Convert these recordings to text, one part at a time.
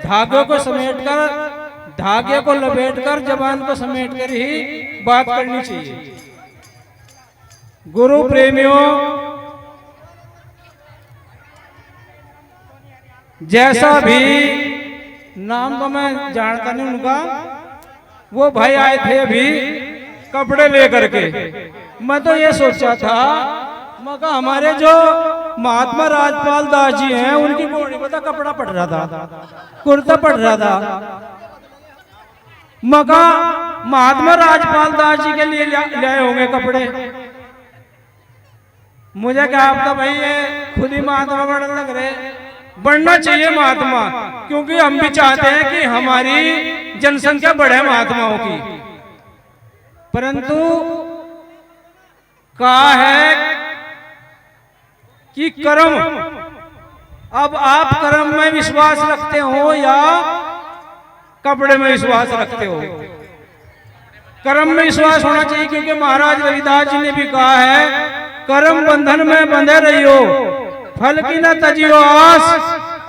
धागे को समेटकर, धागे को लपेटकर, जबान को समेटकर ही बात करनी चाहिए। गुरु प्रेमियों, जैसा भी नाम तो मैं जानता नहीं उनका, वो भाई आए थे अभी कपड़े लेकर के। मैं तो ये सोचा था, मगर हमारे जो महात्मा राजपाल दास जी हैं उनकी बोली पता कपड़ा पड़ रहा था, कुर्ता पड़ रहा था। मगर महात्मा राजपाल दास जी के लिए लाए होंगे कपड़े। मुझे क्या आपका भाई ये खुद ही महात्मा बन लग रहे। बढ़ना चाहिए महात्मा, क्योंकि हम भी चाहते हैं कि हमारी जनसंख्या बढ़े महात्माओं की। परंतु कहा है कि कर्म, अब आप कर्म में विश्वास रखते हो या कपड़े में विश्वास रखते हो? कर्म में विश्वास होना चाहिए, क्योंकि महाराज रविदास जी ने भी कहा है, कर्म बंधन में बंधे रहियो, फल की न तजियो आस,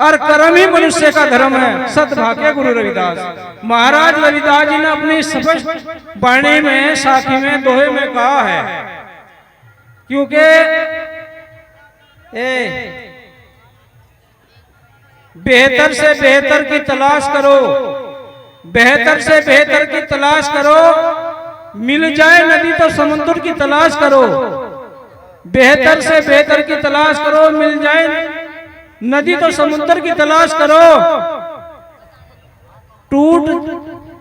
और कर्म ही मनुष्य का धर्म है। सद्भाग्य गुरु रविदास। महाराज रविदास जी ने अपनी स्पष्ट वाणी में, साखी में, दोहे में कहा है, क्योंकि बेहतर से बेहतर की तलाश करो, बेहतर से बेहतर की तलाश करो, मिल जाए नदी तो समुद्र की तलाश करो। बेहतर से बेहतर की तलाश करो, मिल जाए नदी तो समुद्र की तलाश करो।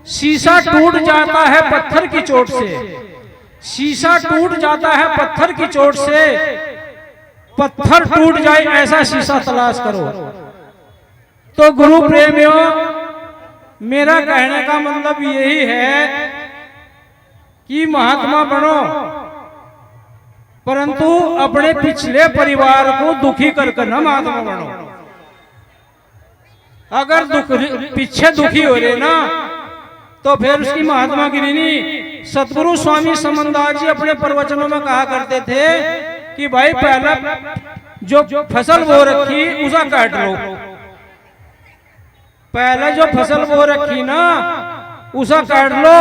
शीशा टूट जाता है पत्थर की चोट से, शीशा टूट जाता है पत्थर की चोट से, पत्थर टूट जाए ऐसा शीशा तलाश करो। तो गुरु प्रेमियों, मेरा कहने का मतलब यही है कि महात्मा बनो, परंतु अपने पिछले परिवार को दुखी कर ना महात्मा बनो। अगर पीछे दुखी हो रहे ना, तो फिर उसकी महात्मा गिरी नहीं। सतगुरु स्वामी समनदास जी अपने प्रवचनों में कहा करते थे कि भाई पहला जो फसल बो रखी उसा काट लो, पहले जो फसल बो रखी ना उसा काट लो,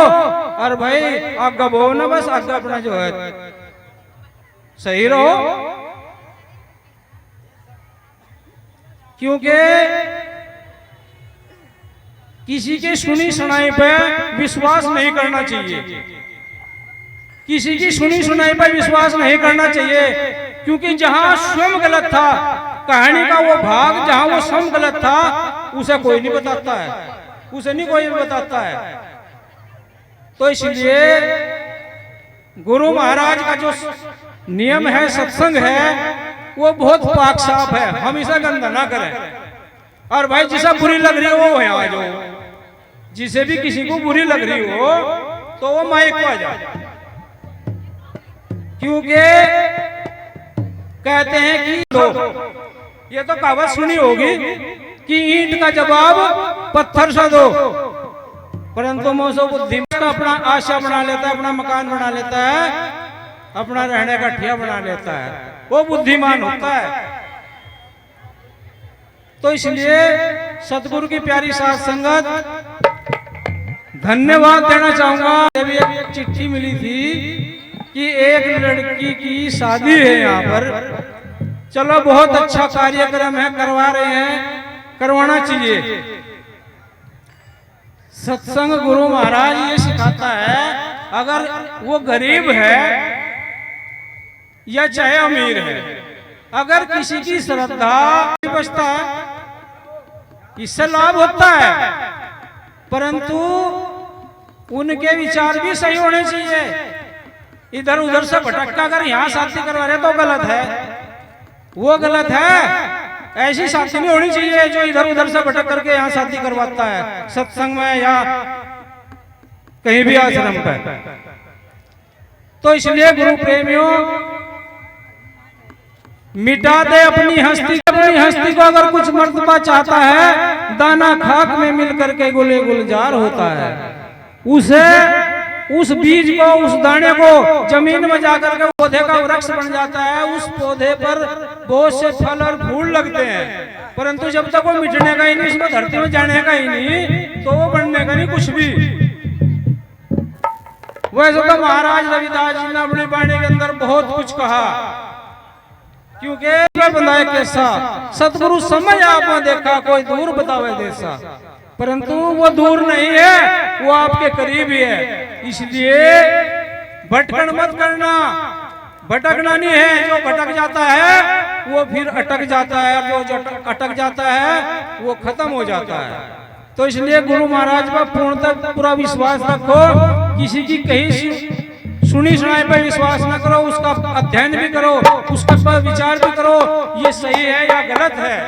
और भाई आगे बो ना, बस आगे अपना जो है सही रहो। क्योंकि किसी के सुनी सुनाई पे विश्वास नहीं करना चाहिए, किसी की सुनी सुनाई पर विश्वास नहीं करना चाहिए। क्योंकि जहां स्वयं गलत था, कहानी का वो भाग जहां वो स्वयं गलत था, उसे कोई नहीं बताता है, उसे नहीं कोई बताता है। तो इसलिए गुरु महाराज का जो नियम है, सत्संग है, वो बहुत पाक साफ है। हम इसे गंदा ना करें। और भाई जिसे बुरी लग रही हो वो है आ जाओ, जिसे भी किसी को बुरी लग रही हो तो वो माइक को आ जाए। क्योंकि कहते हैं कि ये तो कहावत सुनी होगी कि ईंट का जवाब पत्थर से दो, परंतु मौसम बुद्धि का अपना आशा बना लेता है, अपना मकान बना लेता है, अपना रहने का ठिया बना लेता है, वो बुद्धिमान होता है। तो इसलिए सतगुरु की प्यारी साथ संगत, धन्यवाद देना चाहूंगा। अभी एक चिट्ठी मिली थी कि एक लड़की की शादी है यहाँ पर। चलो बहुत अच्छा कार्यक्रम है, करवा रहे हैं, करवाना चाहिए। सत्संग गुरु महाराज ये सिखाता है, अगर वो गरीब है या चाहे अमीर है, अगर किसी की श्रद्धा बचता है, इससे लाभ होता है, परंतु उनके विचार भी सही होने चाहिए। इधर उधर से भटक कर यहाँ शादी करवा रहे तो गलत है, वो गलत है। ऐसी शादी नहीं होनी चाहिए जो इधर उधर से भटक करके यहाँ शादी करवाता है, सत्संग में या कहीं भी आश्रम पर। तो इसलिए गुरु प्रेमियों, मिटा दे अपनी हस्ती, अपनी हस्ती को अगर कुछ मर्तबा चाहता है, दाना खाक में मिल करके गुले गुलजार होता है। उसे, उस बीज को, उस दाने को जमीन में जाकर के पौधे का वृक्ष बन जाता है। उस पौधे पर बहुत से फल और फूल लगते हैं। परंतु जब तक वो मिटने का ही नहीं, इसमें धरती में जाने का ही नहीं, तो वो बनने का नहीं कुछ भी। वैसे तो महाराज रविदास जी ने अपनी वाणी के अंदर बहुत कुछ कहा, क्योंकि बंदाए कैसा सतगुरु समझ आपने देखा, कोई दूर बतावे जैसा, परंतु वो दूर नहीं है, वो आपके करीब ही है। इसलिए भटकन मत करना, भटकना नहीं है। जो भटक जाता है वो फिर अटक जाता है, और जो अटक जाता है वो खत्म हो जाता है। तो इसलिए गुरु महाराज पर पूर्णतः पूरा विश्वास रखो, किसी की कहीं सुनी सुनाई पर विश्वास न करो, उसका अध्ययन भी करो, उसका पर विचार भी करो, ये सही है या गलत है।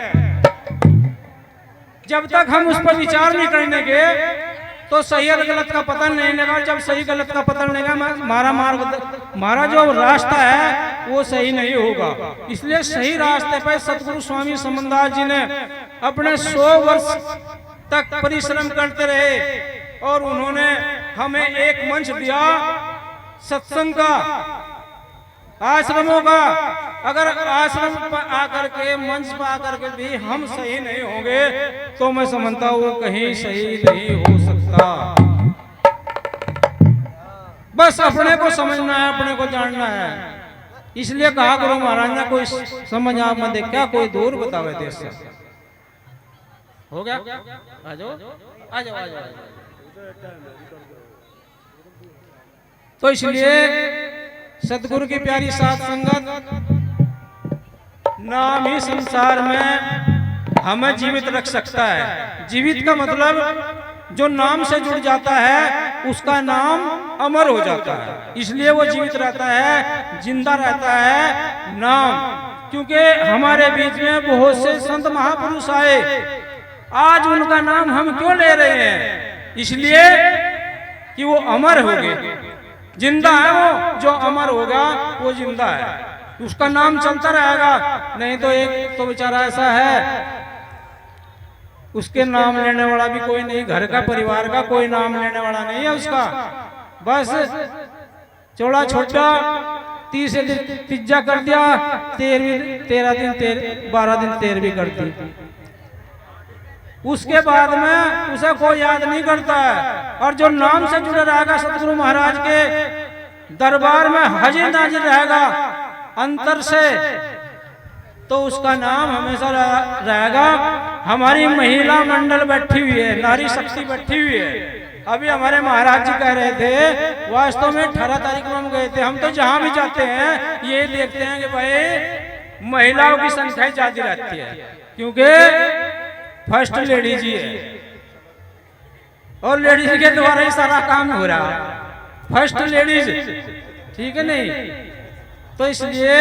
जब तक हम उस पर विचार नहीं करेंगे तो सही और गलत का पता नहीं लगा। जब सही गलत का पता नहीं लगा, हमारा जो रास्ता है वो सही नहीं होगा। इसलिए सही रास्ते पर सतगुरु स्वामी समनदास जी ने अपने 100 वर्ष तक परिश्रम करते रहे, और उन्होंने हमें एक मंच दिया सत्संग का, आश्रमों का। अगर आश्रम पर आकर के, मंच पर आकर के भी हम सही नहीं होंगे तो मैं समझता हूँ कहीं सही नहीं हो सकता। बस अपने को समझना है, अपने को जानना है। इसलिए कहा गुरु महाराज ने, कोई समझ आप मत देखा, कोई दूर बतावे देश से। हो गया? आ जाओ आ जाओ आ जाओ। तो इसलिए सतगुरु की प्यारी साथ संगत नाम ही संसार में हमें जीवित रख सकता है। जीवित का मतलब जो नाम से जुड़ जाता है उसका नाम अमर हो जाता है, इसलिए वो जीवित रहता है, जिंदा रहता है नाम। क्योंकि हमारे बीच में बहुत से संत महापुरुष आए, आज उनका नाम हम क्यों ले रहे हैं? इसलिए कि वो अमर हो गए, जिंदा है। वो जो अमर होगा वो जिंदा है, उसका नाम चलता रहेगा। नहीं तो एक तो बेचारा ऐसा है, उसके नाम लेने वाला भी कोई नहीं, घर का परिवार का कोई नाम लेने वाला नहीं है उसका। बस चौड़ा छोटा 30 दिन तिज्जा कर दिया, 13 दिन 12 दिन 13 कर दी, उसके बाद में उसे कोई याद नहीं करता है। और जो नाम से जुड़े रहेगा सतगुरु महाराज के दरबार में हाजिर नाजिर रहेगा अंतर से, तो उसका नाम हमेशा रहेगा। हमारी महिला मंडल बैठी हुई है, नारी शक्ति बैठी हुई है। अभी हमारे महाराज जी कह रहे थे, वास्तव में 18 तारीख में हम गए थे। हम तो जहां भी जाते हैं ये देखते हैं कि भाई महिलाओं की संख्या ज्यादा रहती है, क्योंकि फर्स्ट लेडी जी है और लेडीज के द्वारा ही सारा काम हो रहा है। फर्स्ट लेडीज, ठीक है नहीं? तो इसलिए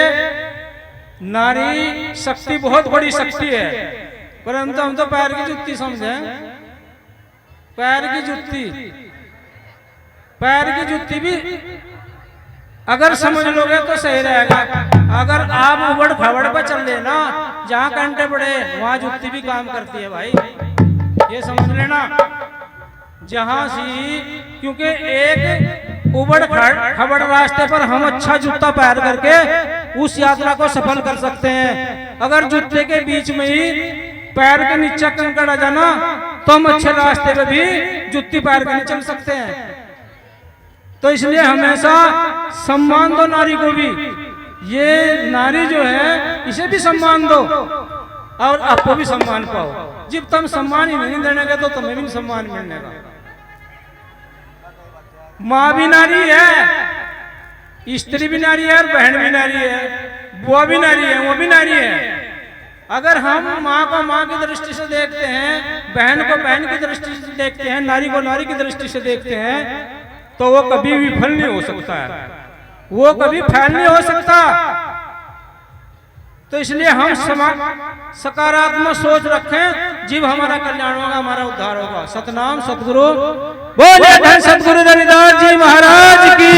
नारी शक्ति बहुत बड़ी शक्ति है, परंतु हम तो पैर की जुत्ती समझे। पैर की जुत्ती भी अगर समझ लोगे तो सही रहेगा। अगर आप उबड़ खाबड़ पर चल लेना, जहाँ कंटे पड़े वहां जुत्ती भी काम करती है भाई, ये समझ लेना। जहां सी, क्योंकि एक उबड़ खाबड़ रास्ते पर हम अच्छा जूता पैर करके उस यात्रा को सफल कर सकते हैं। अगर जूते के बीच में ही पैर के नीचे कंकड़ आ जाना तो हम अच्छे रास्ते पे भी जुत्ती पैर के नहीं चल सकते हैं। तो इसलिए हमेशा सम्मान दो नारी को भी। ये नारी जो है इसे भी सम्मान दो और आपको भी सम्मान पाओ। जब तुम सम्मान ही नहीं देने का तो तुम्हें भी सम्मान मिलने का। माँ भी नारी है, स्त्री भी नारी है, और बहन भी नारी है, बुआ भी नारी है, वो भी नारी है। अगर हम माँ को माँ की दृष्टि से देखते हैं, बहन को बहन की दृष्टि से देखते हैं, नारी को नारी की दृष्टि से देखते हैं, तो वो कभी विफल नहीं हो सकता है, वो कभी फैल नहीं हो सकता। तो इसलिए हम सकारात्मक सोच रखें, जीव हमारा कल्याण होगा, हमारा उद्धार होगा। सतनाम सतगुरु बोले धन सतगुरु रविदास जी महाराज की,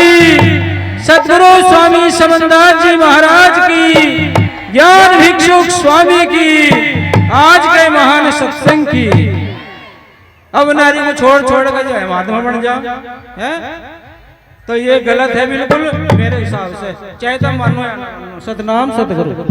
सतगुरु स्वामी समनदास जी महाराज की, ज्ञान भिक्षुक स्वामी की, आज के महान सत्संग की। अब नारी को छोड़ के जो है महात्मा बन जाओ, है तो ये गलत है बिल्कुल मेरे हिसाब से, चाहे तुम मानो या ना मानो। सतनाम सतगुरु।